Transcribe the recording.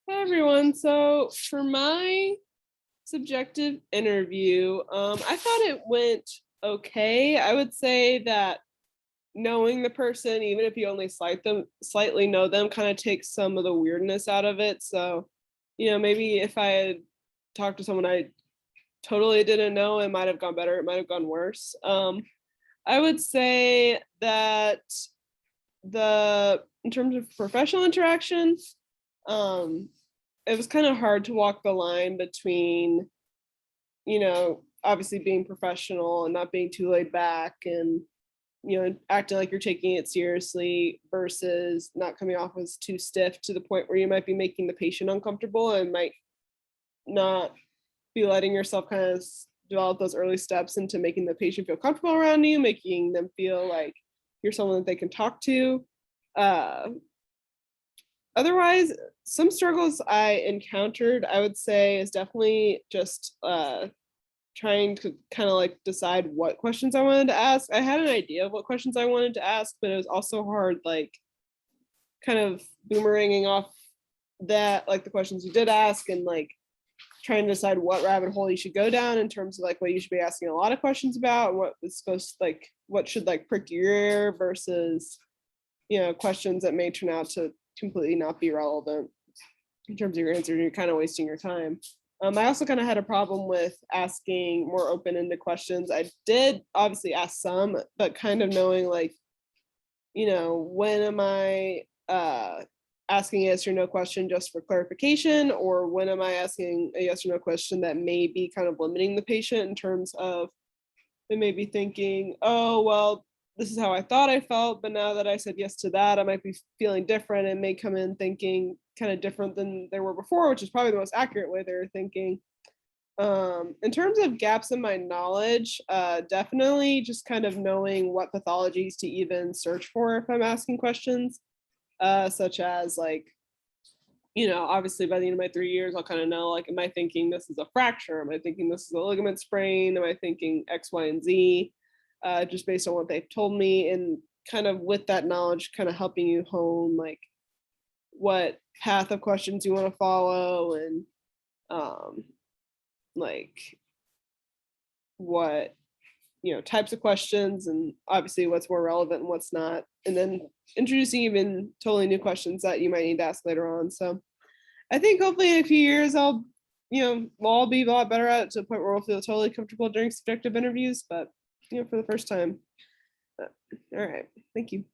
Hi everyone. So for my subjective interview, I thought it went okay. I would say that knowing the person, even if you only slightly know them, kind of takes some of the weirdness out of it. So, maybe if I had talked to someone I totally didn't know, it might have gone better, it might have gone worse. I would say that the in terms of professional interaction, um, it was kind of hard to walk the line between, obviously being professional and not being too laid back and, acting like you're taking it seriously versus not coming off as too stiff to the point where you might be making the patient uncomfortable and might not be letting yourself kind of develop those early steps into making the patient feel comfortable around you, making them feel like you're someone that they can talk to. Uh, Otherwise, some struggles I encountered, I would say, is definitely just trying to kind of like decide what questions I wanted to ask. I had an idea of what questions I wanted to ask, but it was also hard, like kind of boomeranging off that, like the questions you did ask, and like trying to decide what rabbit hole you should go down in terms of like what you should be asking a lot of questions about, and what is supposed to, like what should like prick your ear versus questions that may turn out to completely not be relevant in terms of your answer. You're kind of wasting your time. I also kind of had a problem with asking more open-ended questions. I did obviously ask some, but kind of knowing like, when am I asking a yes or no question just for clarification, or when am I asking a yes or no question that may be kind of limiting the patient in terms of they may be thinking, oh, well, this is how I thought I felt, but now that I said yes to that, I might be feeling different and may come in thinking kind of different than they were before, which is probably the most accurate way they were thinking. In terms of gaps in my knowledge, definitely just kind of knowing what pathologies to even search for if I'm asking questions, such as like, obviously by the end of my 3 years, I'll kind of know, like, am I thinking this is a fracture? Am I thinking this is a ligament sprain? Am I thinking X, Y, and Z? Just based on what they've told me. And kind of with that knowledge, kind of helping you hone like what path of questions you want to follow and um, like what, types of questions and obviously what's more relevant and what's not. And then introducing even totally new questions that you might need to ask later on. So I think hopefully in a few years we'll all be a lot better at it to the point where we'll feel totally comfortable during subjective interviews. But for the first time. But, all right. Thank you.